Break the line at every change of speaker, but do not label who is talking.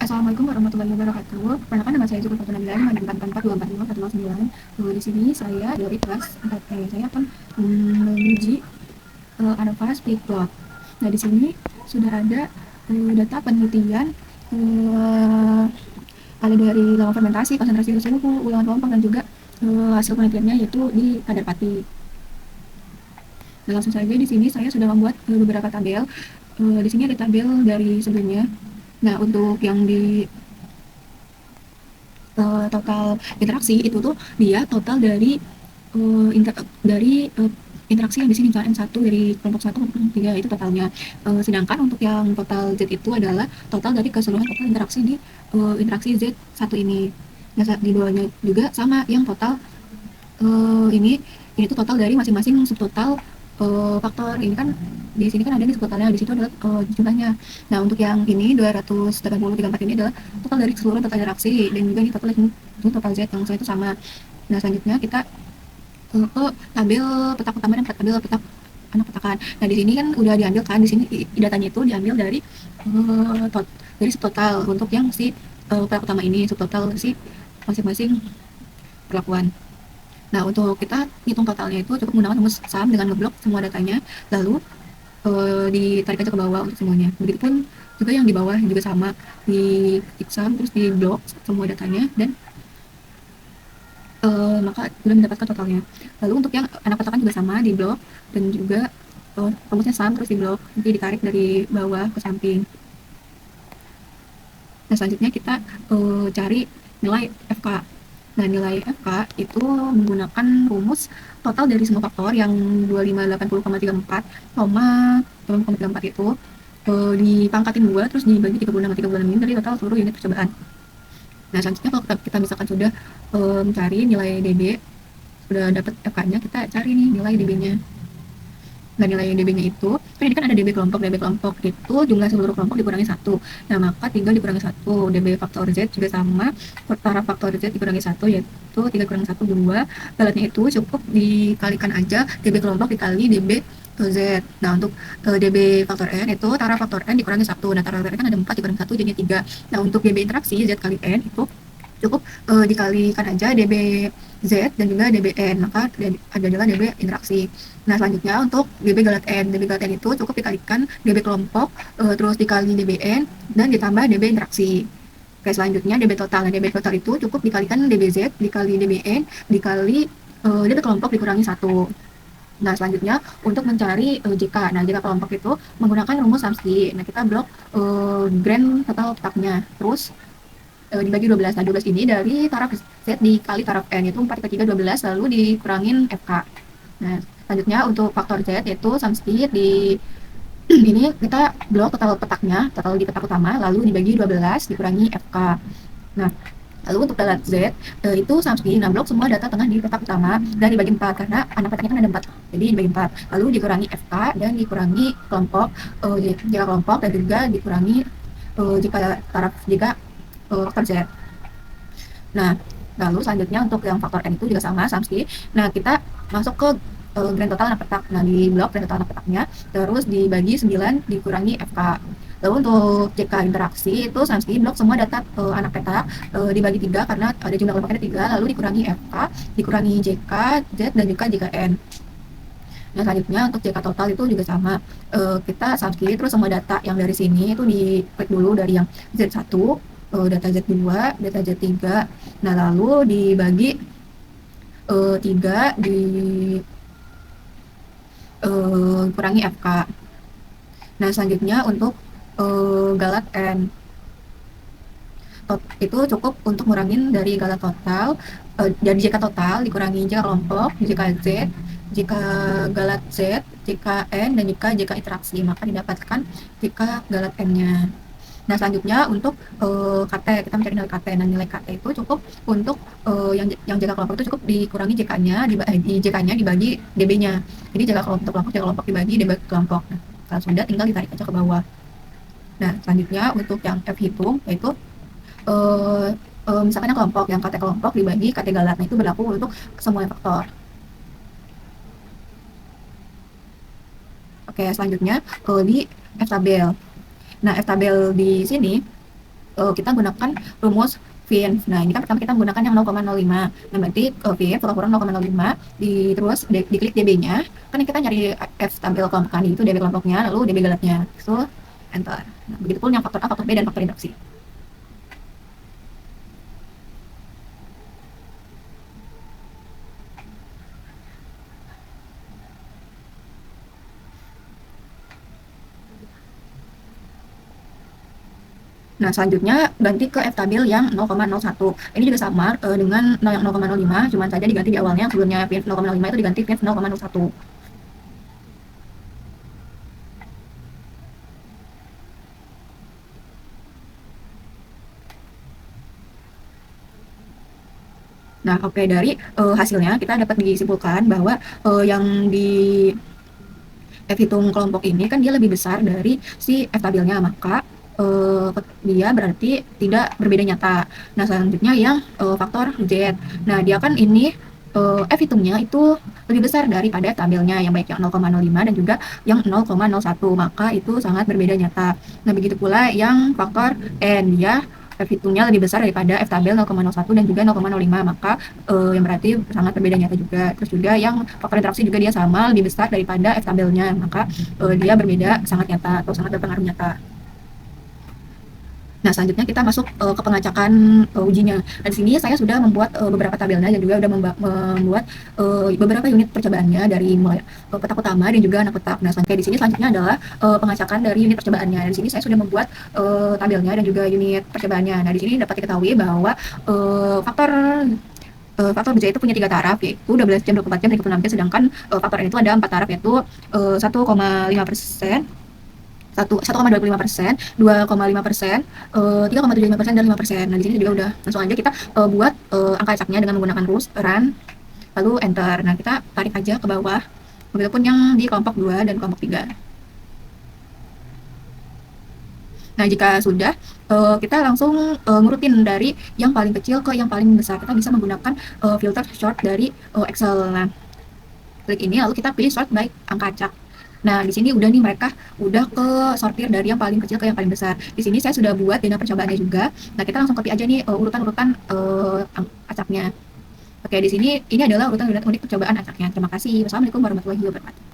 Assalamualaikum warahmatullahi wabarakatuh. Perkenalkan nama saya Zulfa Nabila 58442454109. Di sini saya dari kelas 4E. Saya akan menguji Advanced Speedplot. Nah, di sini sudah ada data penelitian uh, ada dari lama fermentasi, konsentrasi suhu, ulangan kelompok, dan juga hasil penelitiannya yaitu di kadar pati. Nah, langsung saja di sini saya sudah membuat beberapa tabel. Di sini ada tabel dari sebelumnya. Nah, untuk yang di total interaksi itu tuh dia total dari interaksi yang di sini, misalnya N1 dari kelompok 1 ke kelompok 3 itu totalnya. Sedangkan untuk yang total Z itu adalah total dari keseluruhan total interaksi di interaksi Z1 ini. Nah, di bawahnya juga sama yang total ini tuh total dari masing-masing subtotal faktor. Ini kan di sini kan ada di subtotalnya, di situ adalah jumlahnya. Nah, untuk yang ini 28034 ini adalah total dari seluruh total interaksi, dan juga ini total Z yang itu sama. Nah, selanjutnya kita ke tabel petak utama dan tabel petak anak petakan. Nah, di sini kan udah diambil kan, di sini datanya itu diambil dari subtotal untuk yang si petak utama ini, subtotal si masing-masing perlakuan. Nah, untuk kita hitung totalnya itu cukup menggunakan rumus SUM dengan ngeblok semua datanya, lalu ditarik aja ke bawah untuk semuanya. Begitupun juga yang di bawah juga sama, di SUM terus di blok semua datanya, dan maka sudah mendapatkan totalnya. Lalu untuk yang anak petakan juga sama, di blok, dan juga rumusnya SUM terus di blok, nanti ditarik dari bawah ke samping. Nah, selanjutnya kita cari nilai FK. Nah, nilai FK itu menggunakan rumus total dari semua faktor yang 2580,34, 8,34 itu dipangkatin 2 terus dibagi 36 ini dari total seluruh unit percobaan. Nah, selanjutnya kalau kita misalkan sudah mencari nilai DB, sudah dapat FK-nya, kita cari nih nilai DB-nya. Nah, nilai DB-nya itu, kan ini kan ada DB kelompok itu jumlah seluruh kelompok dikurangi 1. Nah, maka 3 dikurangi 1. DB faktor Z juga sama, taraf faktor Z dikurangi 1, yaitu 3 kurangi 1, 2. Galatnya itu cukup dikalikan aja DB kelompok dikali DB Z. Nah, untuk DB faktor N itu taraf faktor N dikurangi 1. Nah, taraf faktor N kan ada 4 dikurangi 1 jadinya 3. Nah, untuk DB interaksi Z kali N itu cukup dikalikan aja DB Z dan juga DBN, maka adalah DB interaksi. Nah, selanjutnya untuk DB galat N itu cukup dikalikan DB kelompok, terus dikali DBN, dan ditambah DB interaksi. Oke, selanjutnya DB total. Nah, DB total itu cukup dikalikan DBZ, dikali DBN, dikali DB kelompok dikurangi 1. Nah, selanjutnya untuk mencari JK. Nah, JK kelompok itu menggunakan rumus Samski. Nah, kita blok grand total petaknya. Terus dibagi 12. Nah, 12 ini dari taraf Z dikali taraf N, itu 4 dikali 3, 12, lalu dikurangin FK. Nah, selanjutnya untuk faktor Z yaitu Samski di ini kita blok total petaknya, total di petak utama, lalu dibagi 12 dikurangi FK. Nah, lalu untuk galat Z itu Samski, nah blok semua data tengah di petak utama dan dibagi 4 karena anak petaknya kan ada 4, jadi dibagi 4, lalu dikurangi FK dan dikurangi kelompok jika kelompok, dan juga dikurangi jika taraf jika faktor Z. Nah, lalu selanjutnya untuk yang faktor N itu juga sama, Samski. Nah, kita masuk ke grand total anak petak. Nah, di blok grand total anak petaknya, terus dibagi 9 dikurangi FK. Lalu untuk JK interaksi itu Samski, blok semua data anak petak dibagi 3 karena ada jumlah kelompoknya 3, lalu dikurangi FK, dikurangi JK, Z, dan juga JKN. Nah, selanjutnya untuk JK total itu juga sama. Kita Samski, terus semua data yang dari sini itu di-klik dulu dari yang Z1, data Z2, data Z3. Nah, lalu dibagi 3 kurangi FK. Nah, selanjutnya untuk galat N itu cukup untuk ngurangin dari galat total, dari JK total dikurangi JK kelompok, JK Z, JK galat Z, JK N, dan juga JK interaksi, maka didapatkan JK galat N-nya. Nah, selanjutnya untuk KT, kita mencari nilai KT. Nah, nilai KT itu cukup untuk yang JK kelompok itu cukup dikurangi JK-nya, JK-nya dibagi DB-nya. Jadi JK kelompok dibagi DB kelompok. Nah, kalau sudah tinggal ditarik aja ke bawah. Nah, selanjutnya untuk yang F hitung yaitu misalkan yang kelompok, yang KT kelompok dibagi KT galat. Nah, itu berlaku untuk semua faktor. Oke, selanjutnya di F tabel. Nah, F tabel di sini kita gunakan rumus VN. Nah, ini kan pertama kita menggunakan yang 0,05. Nah, berarti VN kurang 0,05 terus diklik DB-nya. Kan kita nyari F tampil kelompok kan, itu DB kelompoknya, lalu DB galetnya. So, enter. Nah, begitu pun yang faktor A, faktor B, dan faktor interaksi. Nah, selanjutnya ganti ke F stabil yang 0,01. Ini juga sama dengan yang 0,05, cuman saja diganti di awalnya. Sebelumnya VN 0,05 itu diganti VN 0,01. Nah, oke, dari hasilnya kita dapat disimpulkan bahwa yang di F hitung kelompok ini kan dia lebih besar dari si F stabilnya, maka dia berarti tidak berbeda nyata. Nah, selanjutnya yang faktor Z. Nah, dia kan ini F hitungnya itu lebih besar daripada F stabilnya, yang baik yang 0,05 dan juga yang 0,01, maka itu sangat berbeda nyata. Nah, begitu pula yang faktor N, dia F hitungnya lebih besar daripada F stabil 0,01 dan juga 0,05, maka yang berarti sangat berbeda nyata juga. Terus juga yang faktor interaksi juga dia sama, lebih besar daripada F stabilnya, maka dia berbeda sangat nyata atau sangat berpengaruh nyata. Nah, selanjutnya kita masuk ke pengacakan ujinya. Nah, di sini saya sudah membuat beberapa tabelnya dan juga sudah membuat beberapa unit percobaannya dari mulai petak utama dan juga anak petak. Nah, di sini selanjutnya adalah pengacakan dari unit percobaannya. Dan di sini saya sudah membuat tabelnya dan juga unit percobaannya. Nah, di sini dapat diketahui bahwa faktor BJ itu punya 3 taraf, yaitu 12 jam, 24 jam, dan 26 jam, sedangkan faktor N itu ada 4 taraf, yaitu 1,5%, 1,25%, 2,5%, 3,75%, dan 5%. Nah, di sini juga udah langsung aja kita buat angka acaknya dengan menggunakan rules run, lalu enter. Nah, kita tarik aja ke bawah, begitupun yang di kelompok 2 dan kelompok 3. Nah, jika sudah, kita langsung ngurutin dari yang paling kecil ke yang paling besar. Kita bisa menggunakan filter sort dari Excel. Nah, klik ini lalu kita pilih sort by angka acak. Nah, di sini udah nih, mereka udah ke sortir dari yang paling kecil ke yang paling besar. Di sini saya sudah buat dana percobaannya juga. Nah, kita langsung copy aja nih urutan-urutan acaknya. Oke, di sini ini adalah urutan unit percobaan acaknya. Terima kasih. Wassalamualaikum warahmatullahi wabarakatuh.